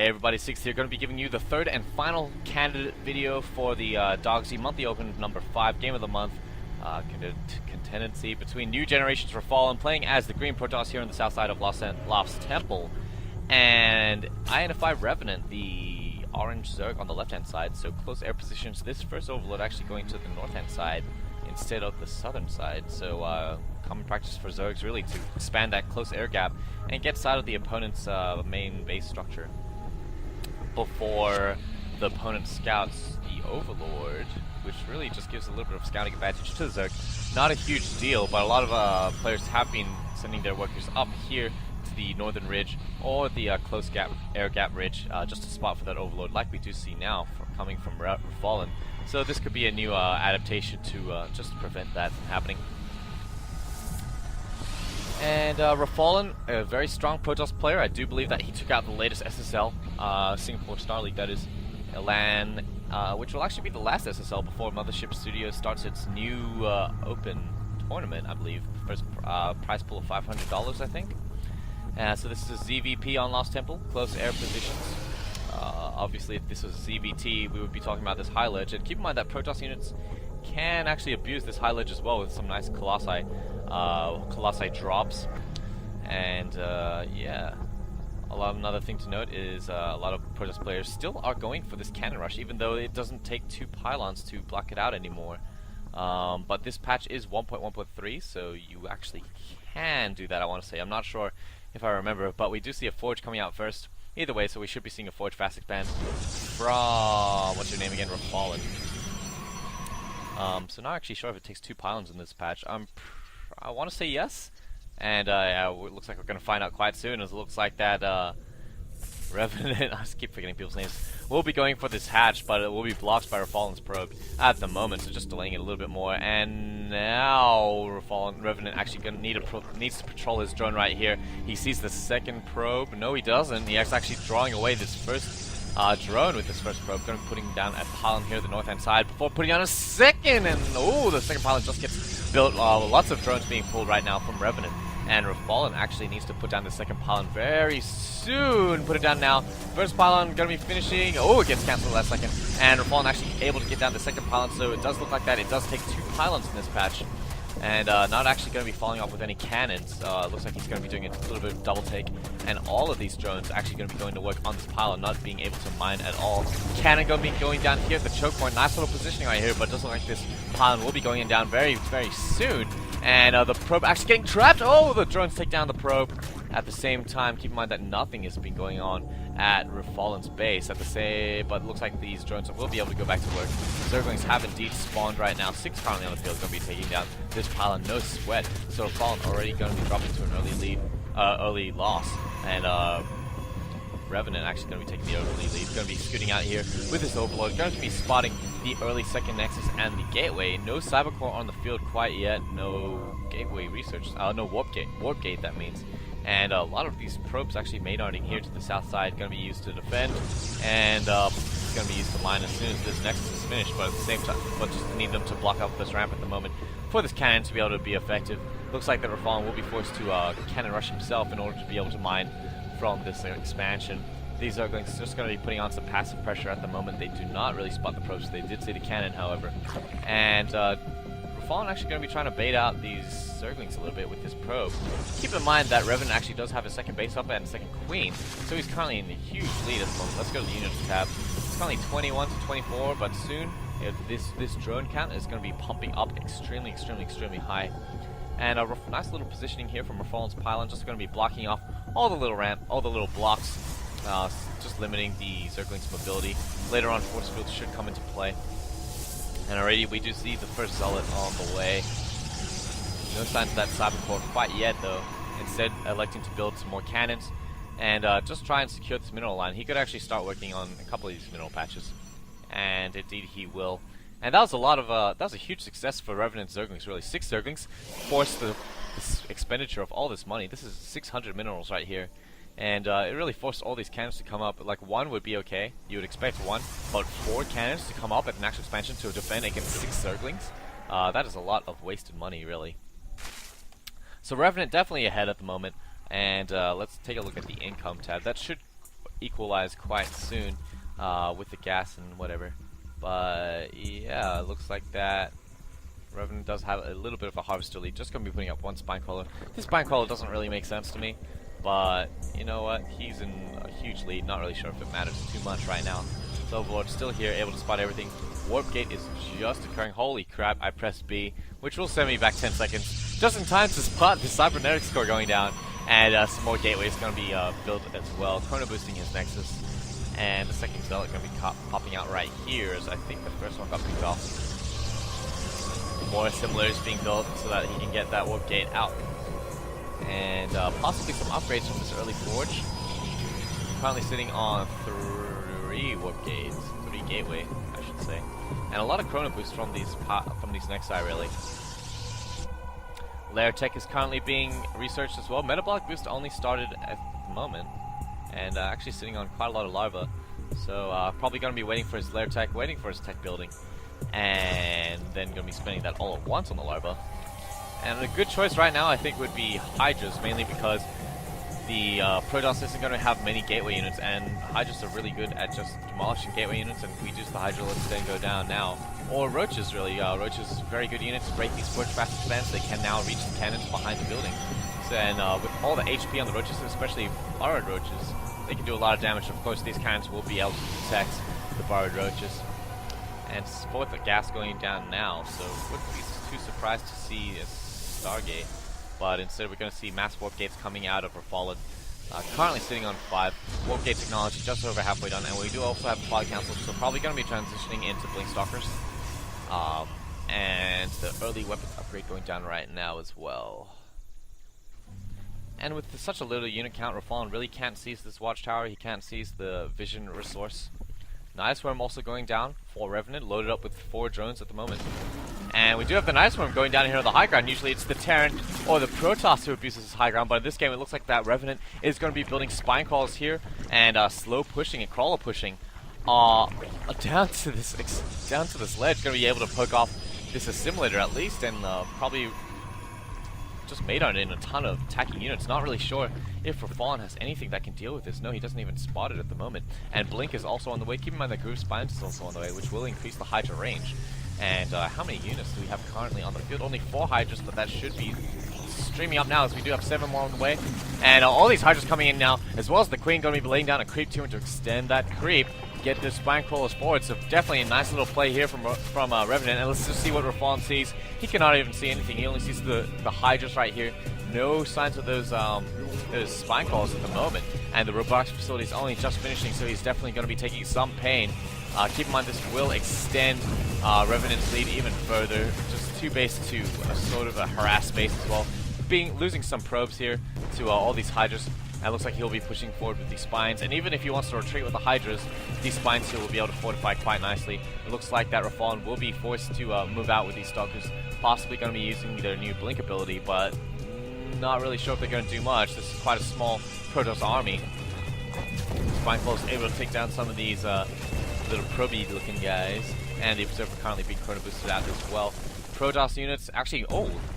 Hey everybody, Six here, going to be giving you the third and final candidate video for the Dogsi Monthly Open number 5 Game of the Month contendency between New Generations for Fallen, playing as the Green Protoss here on the south side of Lost Temple, and InfiRevenant, the orange Zerg on the left hand side. So close air positions. This first overload actually going to the north hand side instead of the southern side. So common practice for Zergs really to expand that close air gap and get side of the opponent's main base structure before the opponent scouts the Overlord, which really just gives a little bit of scouting advantage to the Zerg. Not a huge deal, but a lot of players have been sending their workers up here to the northern ridge or the close air gap ridge, just a spot for that Overlord, like we do see now coming from Fallen. So this could be a new adaptation to just prevent that from happening. And Refallen, a very strong Protoss player. I do believe that he took out the latest SSL, Singapore Star League, that is, LAN, which will actually be the last SSL before Mothership Studios starts its new open tournament, I believe. First prize pool of $500, I think. So this is a ZVP on Lost Temple, close air positions. Obviously, if this was ZVT, we would be talking about this high ledge. And keep in mind that Protoss units can actually abuse this high ledge as well with some nice Colossi drops. And yeah, another thing to note is a lot of Protoss players still are going for this cannon rush, even though it doesn't take 2 pylons to block it out anymore. But this patch is 1.1.3, so you actually can do that, I want to say. I'm not sure if I remember, but we do see a Forge coming out first. Either way, so we should be seeing a Forge fast expand from, what's your name again, Refallen. So not actually sure if it takes 2 pylons in this patch. I want to say yes, and yeah, it looks like we're going to find out quite soon, as it looks like that Revenant, I just keep forgetting people's names, will be going for this hatch, but it will be blocked by Refallen's probe at the moment, so just delaying it a little bit more. And now Revenant actually going to needs to patrol his drone right here. He sees the second probe. No, he doesn't. He's actually drawing away this first drone with this first probe. Going to be putting down a pylon here at the north hand side before putting on a second, and oh, the second pylon just gets built. Lots of drones being pulled right now from Revenant. And Refallen actually needs to put down the second pylon very soon. Put it down now. First pylon gonna be finishing. Oh, it gets cancelled last second. And Refallen actually able to get down the second pylon, so it does look like that. It does take 2 pylons in this patch. And not actually going to be following off with any cannons. Looks like he's going to be doing a little bit of double take. And all of these drones are actually going to be going to work on this pylon, not being able to mine at all. Cannon going to be going down here at the choke point. Nice little positioning right here, but it doesn't look like this pylon will be going down very, very soon. And the probe actually getting trapped. Oh, the drones take down the probe. At the same time, keep in mind that nothing has been going on at Refallen's base but it looks like these drones will be able to go back to work. Zerglings have indeed spawned right now. 6 currently on the field, going to be taking down this pylon, no sweat. So Refallen already going to be dropping to an early loss, and Revenant actually going to be taking the early lead. He's going to be scooting out here with his Overlord, going to be spotting the early second Nexus and the Gateway. No Cybercore on the field quite yet, no Gateway research, no Warp Gate that means. And a lot of these probes actually maynarding here to the south side, going to be used to defend, and going to be used to mine as soon as this Nexus is finished, but at the same time, just need them to block up this ramp at the moment for this cannon to be able to be effective. Looks like that Refallen will be forced to cannon rush himself in order to be able to mine from this expansion. These are just going to be putting on some passive pressure at the moment. They do not really spot the probes. They did see the cannon, however. And Refallen actually going to be trying to bait out these Zerglings a little bit with this probe. Keep in mind that Revenant actually does have a second base up and a second queen, so he's currently in a huge lead at the moment. Let's go to the units tab. It's currently 21 to 24, but soon this drone count is going to be pumping up extremely high. And a nice little positioning here from Refallen's pylon, just going to be blocking off all the little blocks, just limiting the Zergling's mobility. Later on, force fields should come into play. And already we do see the first Zealot on the way. No signs of that Cybercore quite yet, though. Instead, electing to build some more cannons and just try and secure this mineral line. He could actually start working on a couple of these mineral patches, and indeed he will. And that was that was a huge success for Revenant Zerglings. Really, 6 Zerglings forced this expenditure of all this money. This is 600 minerals right here. And it really forced all these cannons to come up. Like, 1 would be okay, you would expect 1, but 4 cannons to come up at an actual expansion to defend against 6 Zerglings? That is a lot of wasted money, really. So Revenant definitely ahead at the moment, and let's take a look at the income tab. That should equalize quite soon with the gas and whatever. But yeah, it looks like that Revenant does have a little bit of a harvester lead. Just going to be putting up one spine crawler. This spine crawler doesn't really make sense to me, but you know what? He's in a huge lead. Not really sure if it matters too much right now. So Overlord's still here, able to spot everything. Warp gate is just occurring. Holy crap, I pressed B, which will send me back 10 seconds. Just in time to spot the cybernetics core going down. And some more gateways going to be built as well. Chrono boosting his Nexus. And the second zealot going to be popping out right here, as I think the first one got picked off. More assemblers being built so that he can get that warp gate out. And possibly some upgrades from this early forge. Currently sitting on 3 warp gates. 3 gateway, I should say. And a lot of chrono boost from these Nexi, really. Lair tech is currently being researched as well. Metabolic boost only started at the moment. And actually sitting on quite a lot of larva. So probably going to be waiting for his lair tech, waiting for his tech building. And then going to be spending that all at once on the larva. And a good choice right now, I think, would be Hydras, mainly because the Protoss isn't going to have many gateway units, and Hydras are really good at just demolishing gateway units, and if we use the Hydra, let's then go down now. Or Roaches, really. Roaches, very good units, break these forge fast expands. They can now reach the cannons behind the building. So, and with all the HP on the Roaches, especially borrowed Roaches, they can do a lot of damage. Of course, these cannons will be able to protect the borrowed Roaches. And support the gas going down now, so wouldn't be too surprised to see a Stargate. But instead we're going to see mass warp gates coming out of Refallen. Currently sitting on 5. Warp gate technology just over halfway done, and we do also have Pod Council, so probably going to be transitioning into Blink Stalkers. And the early weapons upgrade going down right now as well. And with such a little unit count, Refallen really can't seize this watchtower. He can't seize the vision resource. Night Swarm also going down for Revenant, loaded up with 4 drones at the moment. And we do have the Night Swarm going down here on the high ground. Usually it's the Terran or the Protoss who abuses this high ground, but in this game it looks like that Revenant is going to be building spine crawls here and slow pushing and crawler pushing down to this ledge. Going to be able to poke off this assimilator at least, and probably just made on it in a ton of attacking units. Not really sure if Refallen has anything that can deal with this. No, he doesn't even spot it at the moment. And Blink is also on the way. Keep in mind that Groove Spines is also on the way, which will increase the Hydra range. And how many units do we have currently on the field? Only 4 Hydras, but that should be streaming up now, as we do have 7 more on the way. And all these Hydras coming in now, as well as the Queen going to be laying down a creep to extend that creep, get the spine crawlers forward. So definitely a nice little play here from Revenant. And let's just see what Refallen sees. He cannot even see anything. He only sees the Hydras right here. No signs of those spine crawlers at the moment. And the robotics facility is only just finishing, so he's definitely going to be taking some pain. Keep in mind this will extend Revenant's lead even further. Just 2 base to a sort of a harass base as well. Losing some probes here to all these Hydras. And it looks like he'll be pushing forward with these spines. And even if he wants to retreat with the Hydras, these spines here will be able to fortify quite nicely. It looks like that Refallen will be forced to move out with these Stalkers. Possibly going to be using their new Blink ability, but not really sure if they're going to do much. This is quite a small Protoss army. Spineclaw is able to take down some of these little proby looking guys. And the Observer currently being chrono boosted out as well. Protoss units, actually,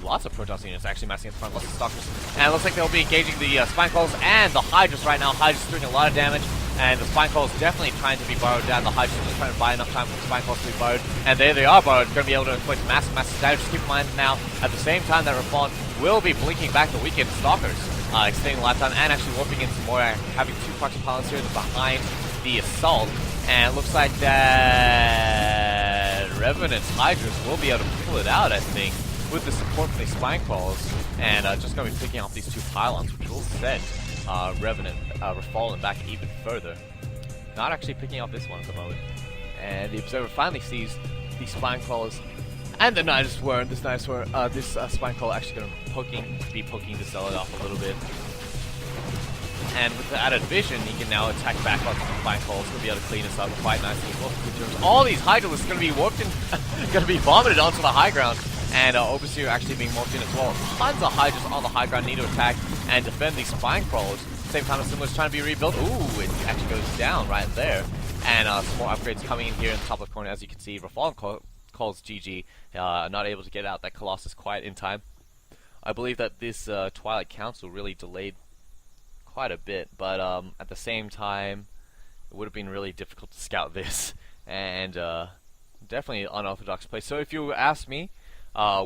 lots of Protoss units actually massing at the front, lots of Stalkers. And it looks like they'll be engaging the Spine Crawlers and the Hydras right now. Hydras doing a lot of damage, and the Spine Crawlers definitely trying to be borrowed down. The Hydras are just trying to buy enough time for the Spine Crawlers to be borrowed. And there they are borrowed, going to be able to inflict massive damage. Just keep in mind now, at the same time that Refallen will be blinking back the weakened Stalkers, extending the lifetime and actually warping in some more, having 2 Proxy Pylons here behind the Assault. And it looks like that Revenant's Hydras will be able to pull it out, I think, with the support from the Spine Crawlers. And just going to be picking off these 2 pylons, which will send Refallen back even further. Not actually picking off this one at the moment. And the Observer finally sees the Spine Crawlers and the Night Swarm. This Spine Crawler actually going to be poking the Zealot off a little bit. And with the added vision, he can now attack back onto the Spine Crawlers. He'll be able to clean us up quite nicely. All these Hydralisks going to be warped in, going to be vomited onto the high ground. And Overseer actually being morphed in as well. Tons of Hydras on the high ground need to attack and defend these Spine Crawlers. Same time, Assimilator's trying to be rebuilt. Ooh, it actually goes down right there. And some more upgrades coming in here in the top left corner. As you can see, Refallen calls GG. Not able to get out that Colossus quite in time. I believe that this Twilight Council really delayed quite a bit, but at the same time, it would have been really difficult to scout this, and definitely unorthodox play. So if you ask me,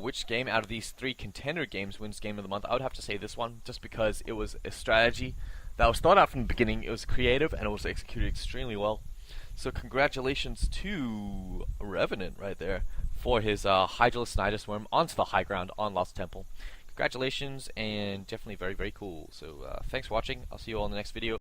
which game out of these 3 contender games wins Game of the Month, I would have to say this one, just because it was a strategy that was thought out from the beginning. It was creative and it was executed extremely well. So congratulations to Revenant right there for his Hydralis Nidus Worm onto the high ground on Lost Temple. Congratulations, and definitely very, very cool. So thanks for watching. I'll see you all in the next video.